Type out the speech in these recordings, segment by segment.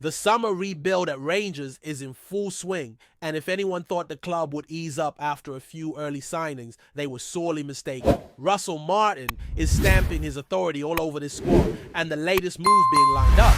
The summer rebuild at Rangers is in full swing, and if anyone thought the club would ease up after a few early signings, they were sorely mistaken. Russell Martin is stamping his authority all over this squad, and the latest move being lined up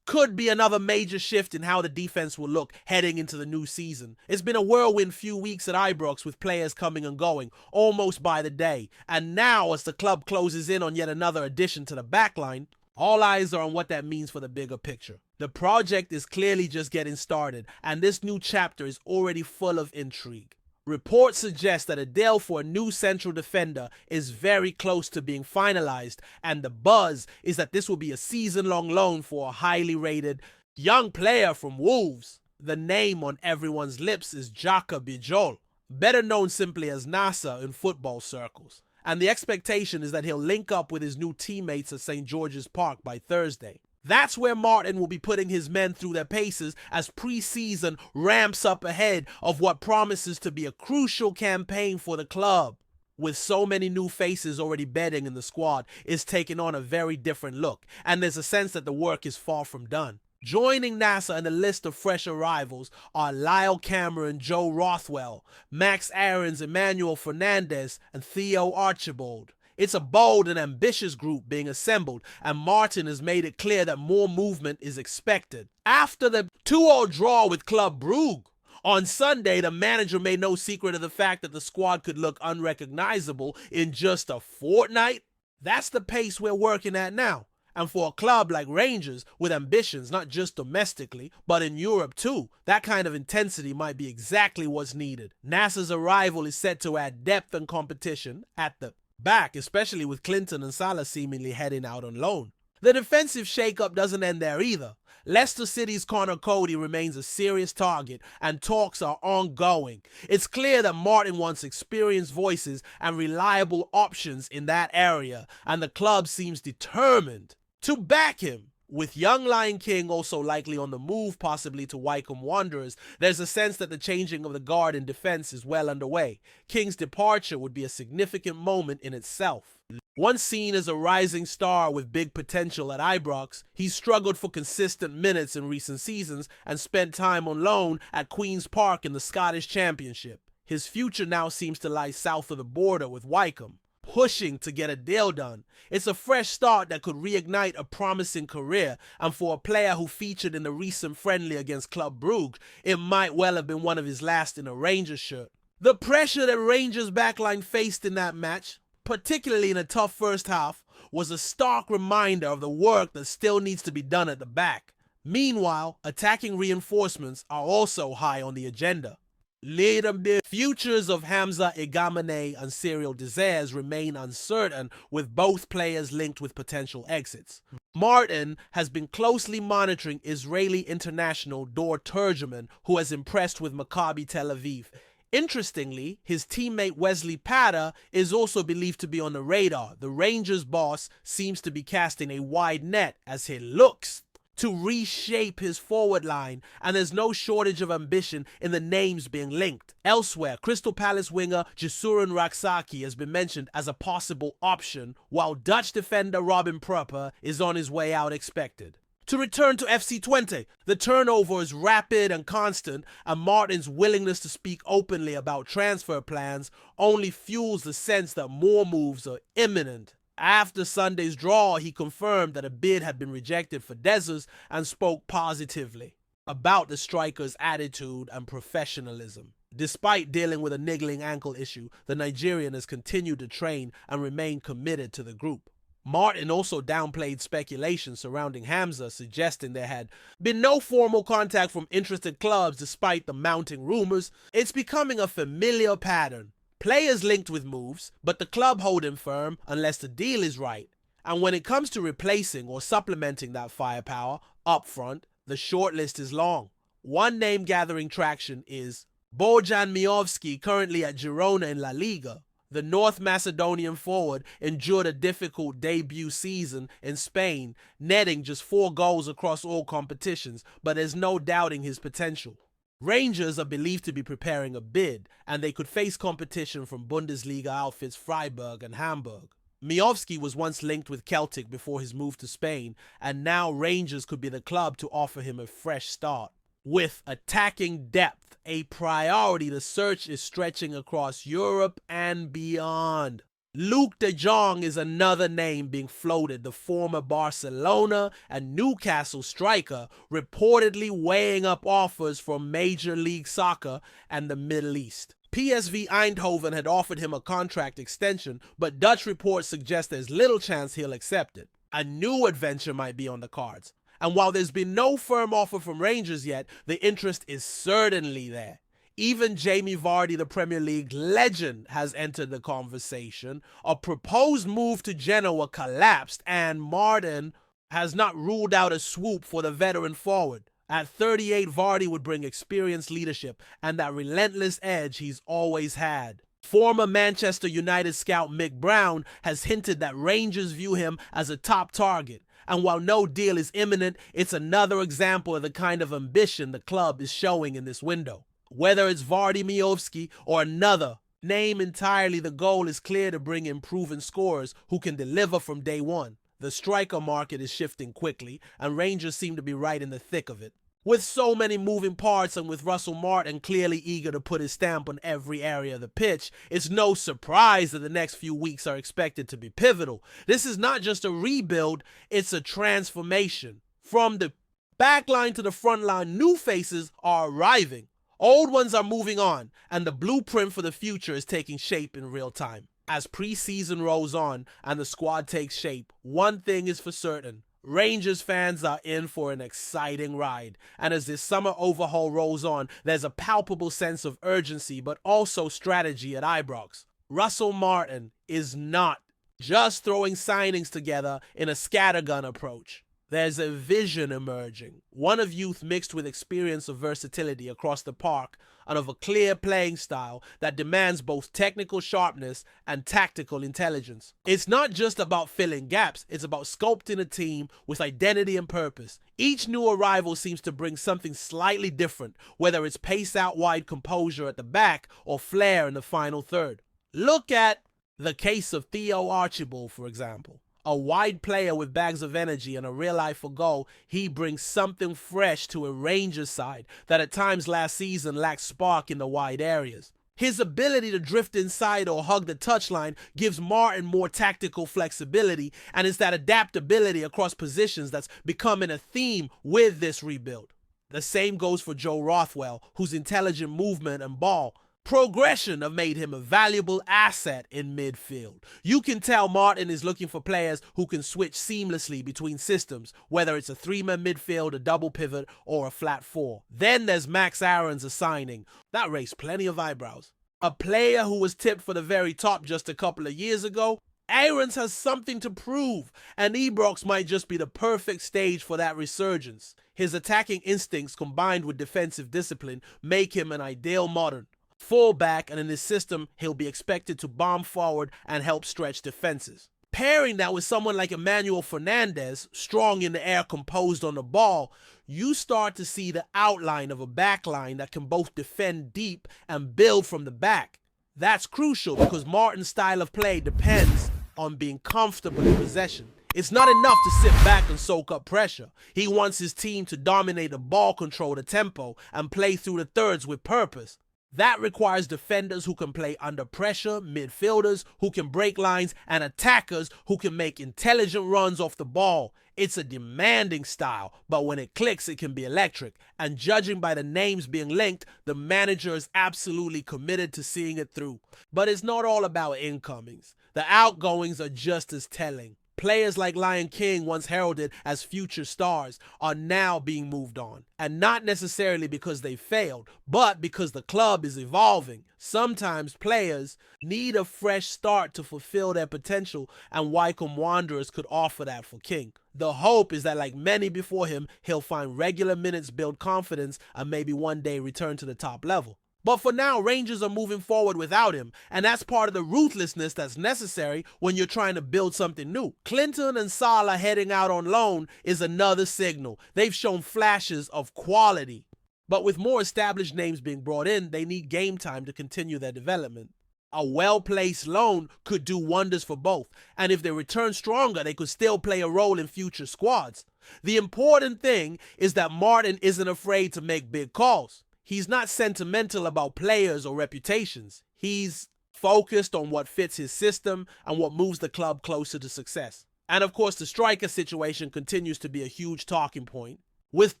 could be another major shift in how the defense will look heading into the new season. It's been a whirlwind few weeks at Ibrox with players coming and going, almost by the day, and now as the club closes in on yet another addition to the backline, all eyes are on what that means for the bigger picture. The project is clearly just getting started, and this new chapter is already full of intrigue. Reports suggest that a deal for a new central defender is very close to being finalized, and the buzz is that this will be a season-long loan for a highly rated young player from Wolves. The name on everyone's lips is Xhaka Bijol, better known simply as Nasa in football circles. And the expectation is that he'll link up with his new teammates at St. George's Park by Thursday. That's where Martin will be putting his men through their paces as pre-season ramps up ahead of what promises to be a crucial campaign for the club. With so many new faces already bedding in the squad, it's taking on a very different look, and there's a sense that the work is far from done. Joining NASA in the list of fresh arrivals are Lyle Cameron, Joe Rothwell, Max Aarons, Emmanuel Fernandez, and Theo Archibald. It's a bold and ambitious group being assembled, and Martin has made it clear that more movement is expected. After the 2-2 draw with Club Brugge on Sunday, the manager made no secret of the fact that the squad could look unrecognizable in just a fortnight. That's the pace we're working at now. And for a club like Rangers, with ambitions not just domestically, but in Europe too, that kind of intensity might be exactly what's needed. NASA's arrival is set to add depth and competition at the back, especially with Clinton and Salah seemingly heading out on loan. The defensive shakeup doesn't end there either. Leicester City's Conor Coady remains a serious target, and talks are ongoing. It's clear that Martin wants experienced voices and reliable options in that area, and the club seems determined to back him. With young Lion King also likely on the move, possibly to Wycombe Wanderers, there's a sense that the changing of the guard in defense is well underway. King's departure would be a significant moment in itself. Once seen as a rising star with big potential at Ibrox, he's struggled for consistent minutes in recent seasons and spent time on loan at Queen's Park in the Scottish Championship. His future now seems to lie south of the border with Wycombe, pushing to get a deal done. It's a fresh start that could reignite a promising career, and for a player who featured in the recent friendly against Club Brugge, it might well have been one of his last in a Rangers shirt. The pressure that Rangers' backline faced in that match, particularly in a tough first half, was a stark reminder of the work that still needs to be done at the back. Meanwhile, attacking reinforcements are also high on the agenda. The futures of Hamza Igamane and Cyril Desires remain uncertain, with both players linked with potential exits. Martin has been closely monitoring Israeli international Dor Turgeman, who has impressed with Maccabi Tel Aviv. Interestingly, his teammate Wesley Patter is also believed to be on the radar. The Rangers boss seems to be casting a wide net as he looks to reshape his forward line, and there's no shortage of ambition in the names being linked. Elsewhere, Crystal Palace winger Jasurin Raksaki has been mentioned as a possible option, while Dutch defender Robin Prupper is on his way out expected. To return to FC Twente, the turnover is rapid and constant, and Martin's willingness to speak openly about transfer plans only fuels the sense that more moves are imminent. After Sunday's draw, he confirmed that a bid had been rejected for Dezers and spoke positively about the striker's attitude and professionalism. Despite dealing with a niggling ankle issue, the Nigerian has continued to train and remain committed to the group. Martin also downplayed speculation surrounding Hamza, suggesting there had been no formal contact from interested clubs despite the mounting rumors. It's becoming a familiar pattern. Players linked with moves, but the club holding firm unless the deal is right. And when it comes to replacing or supplementing that firepower up front, the shortlist is long. One name gathering traction is Bojan Miovski, currently at Girona in La Liga. The North Macedonian forward endured a difficult debut season in Spain, netting just 4 goals across all competitions, but there's no doubting his potential. Rangers are believed to be preparing a bid, and they could face competition from Bundesliga outfits Freiburg and Hamburg. Miovski was once linked with Celtic before his move to Spain, and now Rangers could be the club to offer him a fresh start. With attacking depth a priority, the search is stretching across Europe and beyond. Luke de Jong is another name being floated, the former Barcelona and Newcastle striker, reportedly weighing up offers from Major League Soccer and the Middle East. PSV Eindhoven had offered him a contract extension, but Dutch reports suggest there's little chance he'll accept it. A new adventure might be on the cards. And while there's been no firm offer from Rangers yet, the interest is certainly there. Even Jamie Vardy, the Premier League legend, has entered the conversation. A proposed move to Genoa collapsed, and Martin has not ruled out a swoop for the veteran forward. At 38, Vardy would bring experienced leadership and that relentless edge he's always had. Former Manchester United scout Mick Brown has hinted that Rangers view him as a top target. And while no deal is imminent, it's another example of the kind of ambition the club is showing in this window. Whether it's Vardy Miovski or another name entirely, the goal is clear: to bring in proven scorers who can deliver from day one. The striker market is shifting quickly, and Rangers seem to be right in the thick of it. With so many moving parts and with Russell Martin clearly eager to put his stamp on every area of the pitch, it's no surprise that the next few weeks are expected to be pivotal. This is not just a rebuild, it's a transformation. From the back line to the front line, new faces are arriving. Old ones are moving on, and the blueprint for the future is taking shape in real time. As preseason rolls on and the squad takes shape, one thing is for certain: Rangers fans are in for an exciting ride. And as this summer overhaul rolls on, there's a palpable sense of urgency, but also strategy at Ibrox. Russell Martin is not just throwing signings together in a scattergun approach. There's a vision emerging, one of youth mixed with experience of versatility across the park, and of a clear playing style that demands both technical sharpness and tactical intelligence. It's not just about filling gaps, it's about sculpting a team with identity and purpose. Each new arrival seems to bring something slightly different, whether it's pace out wide, composure at the back, or flair in the final third. Look at the case of Theo Archibald, for example. A wide player with bags of energy and a real eye for goal, he brings something fresh to a Rangers side that at times last season lacked spark in the wide areas. His ability to drift inside or hug the touchline gives Martin more tactical flexibility, and it's that adaptability across positions that's becoming a theme with this rebuild. The same goes for Joe Rothwell, whose intelligent movement and ball progression have made him a valuable asset in midfield. You can tell Martin is looking for players who can switch seamlessly between systems, whether it's a three-man midfield, a double pivot, or a flat four. Then there's Max Aaron's a signing that raised plenty of eyebrows. A player who was tipped for the very top just a couple of years ago, Aarons has something to prove, and Ibrox might just be the perfect stage for that resurgence. His attacking instincts combined with defensive discipline make him an ideal modern fullback, and in this system, he'll be expected to bomb forward and help stretch defenses. Pairing that with someone like Emmanuel Fernandez, strong in the air, composed on the ball, you start to see the outline of a backline that can both defend deep and build from the back. That's crucial because Martin's style of play depends on being comfortable in possession. It's not enough to sit back and soak up pressure. He wants his team to dominate the ball, control the tempo, and play through the thirds with purpose. That requires defenders who can play under pressure, midfielders who can break lines, and attackers who can make intelligent runs off the ball. It's a demanding style, but when it clicks, it can be electric. And judging by the names being linked, the manager is absolutely committed to seeing it through. But it's not all about incomings. The outgoings are just as telling. Players like Lion King, once heralded as future stars, are now being moved on. And not necessarily because they failed, but because the club is evolving. Sometimes players need a fresh start to fulfill their potential, and Wycombe Wanderers could offer that for King. The hope is that, like many before him, he'll find regular minutes, build confidence, and maybe one day return to the top level. But for now, Rangers are moving forward without him, and that's part of the ruthlessness that's necessary when you're trying to build something new. Clinton and Salah heading out on loan is another signal. They've shown flashes of quality. But with more established names being brought in, they need game time to continue their development. A well-placed loan could do wonders for both, and if they return stronger, they could still play a role in future squads. The important thing is that Martin isn't afraid to make big calls. He's not sentimental about players or reputations. He's focused on what fits his system and what moves the club closer to success. And of course, the striker situation continues to be a huge talking point. With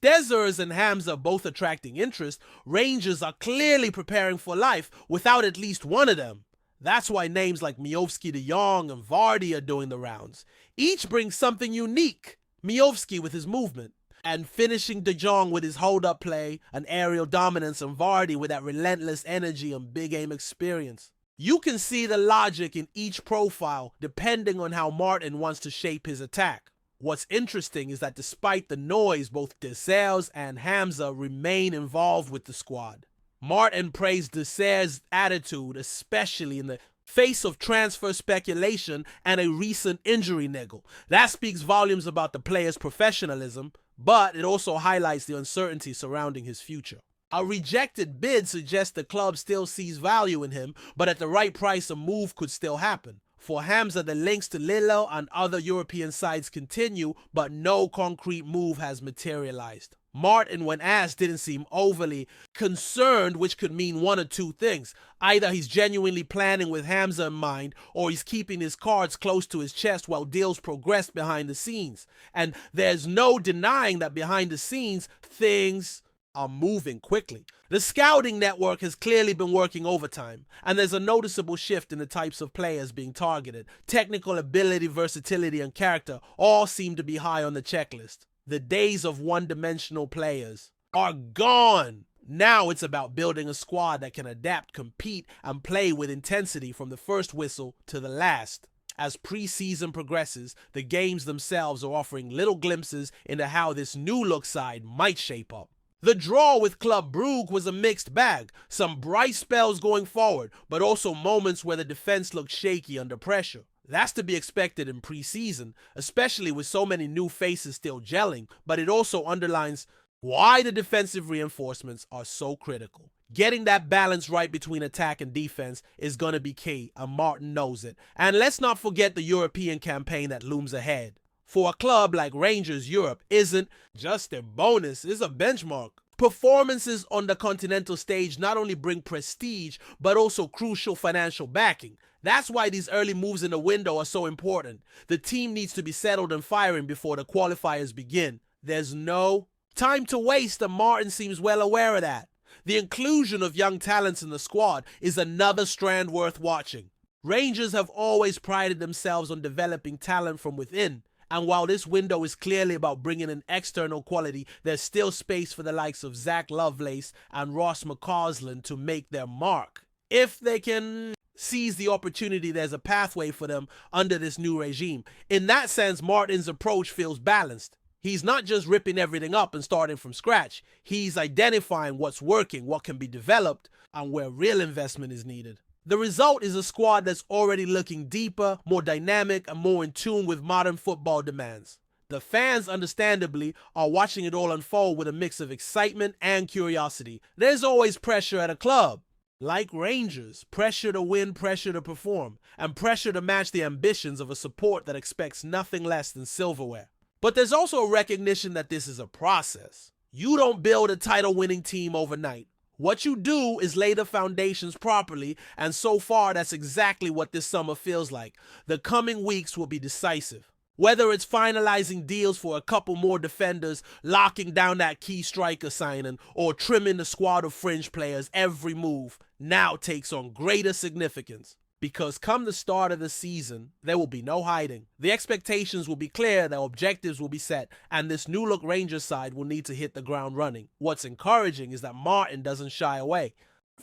Dezers and Hamza both attracting interest, Rangers are clearly preparing for life without at least one of them. That's why names like Miovski de Jong and Vardy are doing the rounds. Each brings something unique. Miovski with his movement, and finishing de Jong with his hold-up play and aerial dominance, and Vardy with that relentless energy and big-aim experience. You can see the logic in each profile depending on how Martin wants to shape his attack. What's interesting is that despite the noise, both Dessers and Hamza remain involved with the squad. Martin praised Dessers' attitude, especially in the face of transfer speculation and a recent injury niggle. That speaks volumes about the player's professionalism, but it also highlights the uncertainty surrounding his future. A rejected bid suggests the club still sees value in him, but at the right price a move could still happen. For Hamza, the links to Lille and other European sides continue, but no concrete move has materialized. Martin, when asked, didn't seem overly concerned, which could mean one of two things. Either he's genuinely planning with Hamza in mind, or he's keeping his cards close to his chest while deals progress behind the scenes. And there's no denying that behind the scenes, things are moving quickly. The scouting network has clearly been working overtime, and there's a noticeable shift in the types of players being targeted. Technical ability, versatility, and character all seem to be high on the checklist. The days of one-dimensional players are gone. Now it's about building a squad that can adapt, compete, and play with intensity from the first whistle to the last. As preseason progresses, the games themselves are offering little glimpses into how this new-look side might shape up. The draw with Club Brugge was a mixed bag, some bright spells going forward, but also moments where the defense looked shaky under pressure. That's to be expected in preseason, especially with so many new faces still gelling, but it also underlines why the defensive reinforcements are so critical. Getting that balance right between attack and defense is going to be key, and Martin knows it. And let's not forget the European campaign that looms ahead. For a club like Rangers, Europe isn't just a bonus, it's a benchmark. Performances on the continental stage not only bring prestige, but also crucial financial backing. That's why these early moves in the window are so important. The team needs to be settled and firing before the qualifiers begin. There's no time to waste, and Martin seems well aware of that. The inclusion of young talents in the squad is another strand worth watching. Rangers have always prided themselves on developing talent from within. And while this window is clearly about bringing in external quality, there's still space for the likes of Zach Lovelace and Ross McCausland to make their mark. If they can seize the opportunity, there's a pathway for them under this new regime. In that sense, Martin's approach feels balanced. He's not just ripping everything up and starting from scratch. He's identifying what's working, what can be developed, and where real investment is needed. The result is a squad that's already looking deeper, more dynamic, and more in tune with modern football demands. The fans, understandably, are watching it all unfold with a mix of excitement and curiosity. There's always pressure at a club. Like Rangers, pressure to win, pressure to perform, and pressure to match the ambitions of a support that expects nothing less than silverware. But there's also a recognition that this is a process. You don't build a title-winning team overnight. What you do is lay the foundations properly, and so far that's exactly what this summer feels like. The coming weeks will be decisive. Whether it's finalizing deals for a couple more defenders, locking down that key striker signing, or trimming the squad of fringe players, every move now takes on greater significance. Because come the start of the season, there will be no hiding. The expectations will be clear, the objectives will be set, and this new-look Rangers side will need to hit the ground running. What's encouraging is that Martin doesn't shy away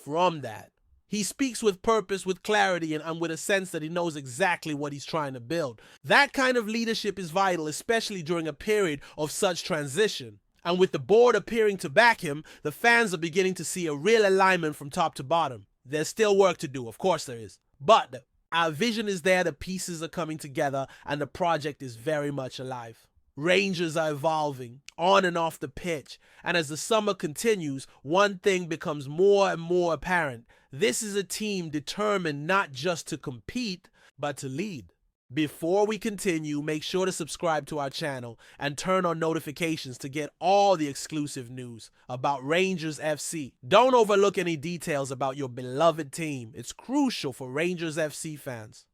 from that. He speaks with purpose, with clarity, and with a sense that he knows exactly what he's trying to build. That kind of leadership is vital, especially during a period of such transition. And with the board appearing to back him, the fans are beginning to see a real alignment from top to bottom. There's still work to do, of course there is. But our vision is there, the pieces are coming together, and the project is very much alive. Rangers are evolving on and off the pitch, and as the summer continues, one thing becomes more and more apparent. This is a team determined not just to compete, but to lead. Before we continue, make sure to subscribe to our channel and turn on notifications to get all the exclusive news about Rangers FC. Don't overlook any details about your beloved team. It's crucial for Rangers FC fans.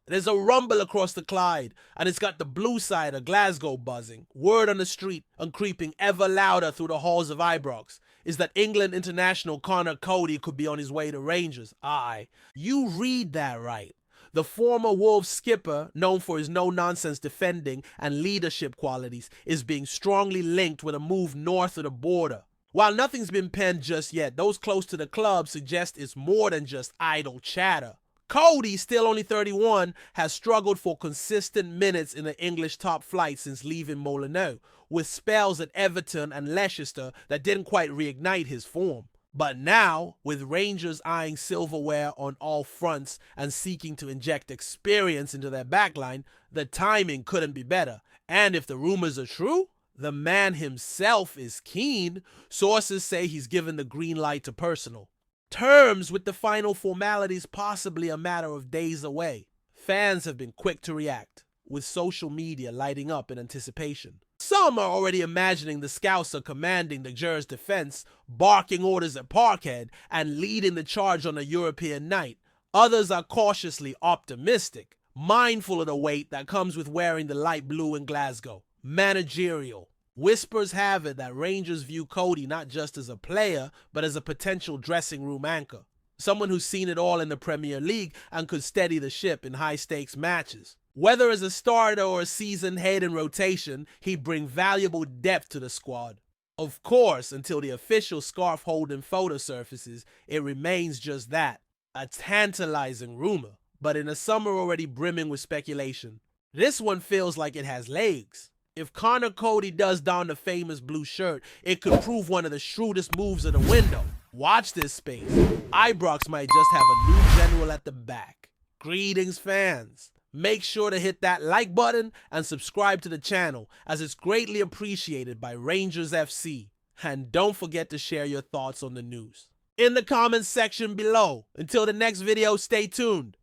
There's a rumble across the Clyde, and it's got the blue side of Glasgow buzzing. Word on the street and creeping ever louder through the halls of Ibrox is that England international COADY could be on his way to Rangers. Aye, you read that right. The former Wolves skipper, known for his no-nonsense defending and leadership qualities, is being strongly linked with a move north of the border. While nothing's been penned just yet, those close to the club suggest it's more than just idle chatter. COADY, still only 31, has struggled for consistent minutes in the English top flight since leaving Molineux, with spells at Everton and Leicester that didn't quite reignite his form. But now, with Rangers eyeing silverware on all fronts and seeking to inject experience into their backline, the timing couldn't be better. And if the rumors are true, the man himself is keen. Sources say he's given the green light to personal terms, with the final formalities possibly a matter of days away. Fans have been quick to react, with social media lighting up in anticipation. Some are already imagining the Scouser commanding the Gers defense, barking orders at Parkhead, and leading the charge on a European night. Others are cautiously optimistic, mindful of the weight that comes with wearing the light blue in Glasgow. Managerial. Whispers have it that Rangers view COADY not just as a player, but as a potential dressing room anchor. Someone who's seen it all in the Premier League and could steady the ship in high-stakes matches. Whether as a starter or a seasoned head in rotation, he'd bring valuable depth to the squad. Of course, until the official scarf-holding photo surfaces, it remains just that, a tantalizing rumor, but in a summer already brimming with speculation. This one feels like it has legs. If COADY does don the famous blue shirt, it could prove one of the shrewdest moves of the window. Watch this space. Ibrox might just have a new general at the back. Greetings, fans. Make sure to hit that like button and subscribe to the channel, as it's greatly appreciated by Rangers FC. And don't forget to share your thoughts on the news in the comments section below. Until the next video, stay tuned.